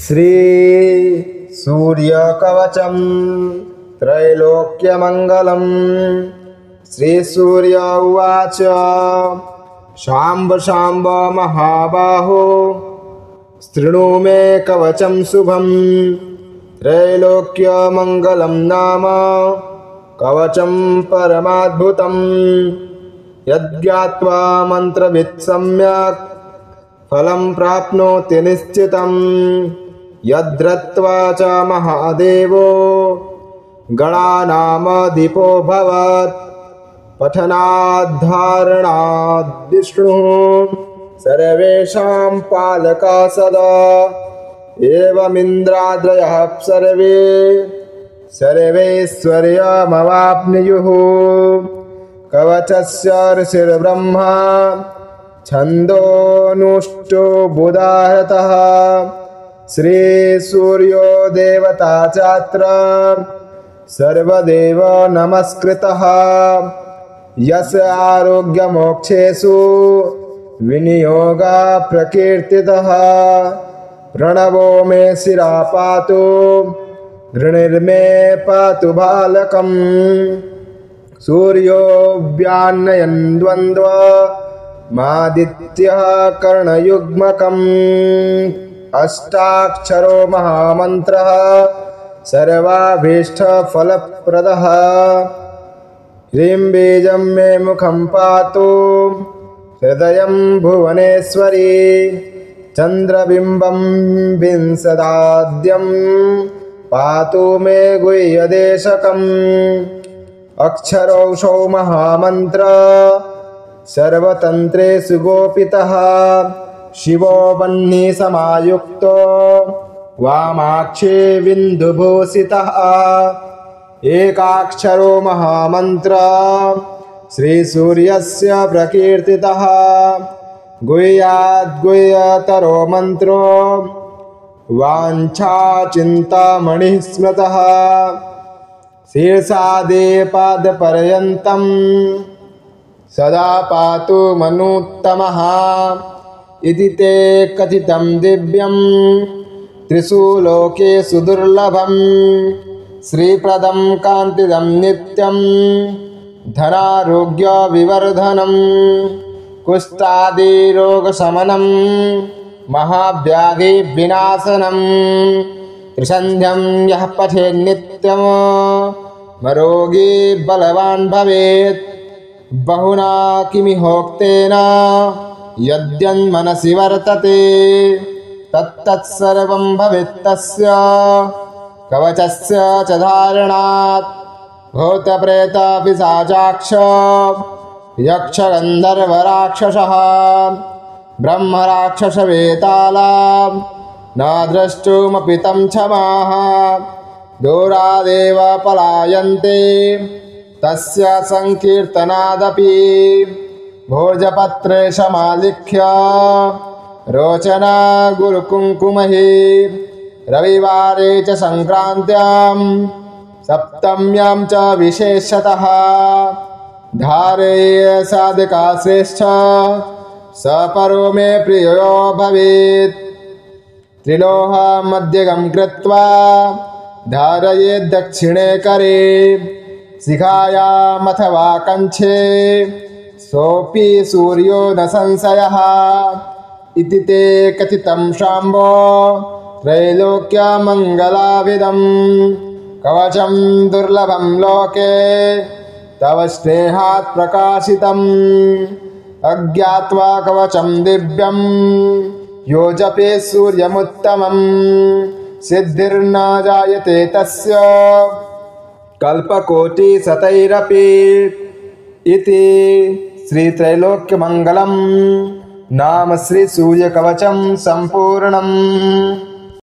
श्री सूर्यकवचं त्रैलोक्यमङ्गलम्। श्रीसूर्य उवाच शाम्ब शाम्ब महाबाहो शृणु मे कवचं शुभं। त्रैलोक्यमङ्गलं नाम कवचं परमाद्भुतं। यद्ज्ञात्वा मन्त्रवित् सम्यक् फलं प्राप्नोति निश्चितं। यद्रत्वा च महादेवो गणानामधिपो भवत्। पठनाद्धारणाद् विष्णुः सर्वेषां पालकः सदा। एवमिन्द्रादयः सर्वेश्वर्यमवाप्नुयुः। कवचस्य ऋषिर्ब्रह्मा छन्दोनुष्टो बुधाहतः। श्रीसूर्यो देवता चात्र सर्वदेव नमस्कृतः। यस्य आरोग्यमोक्षेषु विनियोगा प्रकीर्तितः। प्रणवो मे शिरा पातु घृणिर्मे पातु बालकम्। सूर्यो व्यान्नयन् द्वन्द्व मादित्यः कर्णयुग्मकम्। अष्टाक्षरो महामन्त्रः सर्वाभीष्टफलप्रदः। ह्रीं बीजं मे मुखं पातु हृदयं भुवनेश्वरी। चन्द्रबिम्बं विंशदाद्यं पातु मे गुह्यदेशकम्। अक्षरौषौ महामन्त्र सर्वतन्त्रेषु गोपितः। शिवो वह्नि समायुक्तो वामाक्षे बिन्दुभूषितः। एकाक्षरो महामन्त्र श्रीसूर्यस्य प्रकीर्तितः। गुह्याद्गुह्यतरो मन्त्रो वाञ्छाचिन्तामणिः स्मृतः। शीर्षादेपादपर्यन्तं सदा पातु मनुत्तमः। इति ते कथितं दिव्यं त्रिषु लोकेषु दुर्लभं। श्रीप्रदं कान्तिदं नित्यं धनारोग्यविवर्धनं। कुष्ठादिरोगशमनं महाव्याधिविनाशनं। त्रिसन्ध्यं यः पठेन्नित्यं मरोगी बलवान् भवेत्। बहुना किमिहोक्तेन यद्यन्मनसि वर्तते तत्तत्सर्वं भवेत्तस्य कवचस्य च धारणात्। भूतप्रेतपिशाचाक्ष यक्षगन्धर्वराक्षसः ब्रह्मराक्षसवेताला न द्रष्टुमपि तं क्षमाः। दूरादेव पलायन्ते तस्य संकीर्तनादपि। भोजपत्रे समालिख्य रोचना गुरुकुङ्कुमहि। रविवारे च संक्रान्त्यां सप्तम्यां च विशेषतः धारयेय साधका श्रेष्ठ। सपरो मे प्रियो भवेत्। त्रिलोहमध्यगं कृत्वा धारयेत् दक्षिणे करे। शिखायामथवा कञ्छे सोऽपि सूर्यो न संशयः। इति ते कथितं शाम्बो त्रैलोक्यमङ्गलाभिदं। कवचं दुर्लभं लोके तव स्नेहात् प्रकाशितम्। अज्ञात्वा कवचं दिव्यं यो जपेत् सूर्यमुत्तमं। सिद्धिर्न जायते तस्य कल्पकोटिशतैरपि। इति श्रीत्रैलोक्यमङ्गलं नाम श्रीसूर्यकवचं सम्पूर्णम्।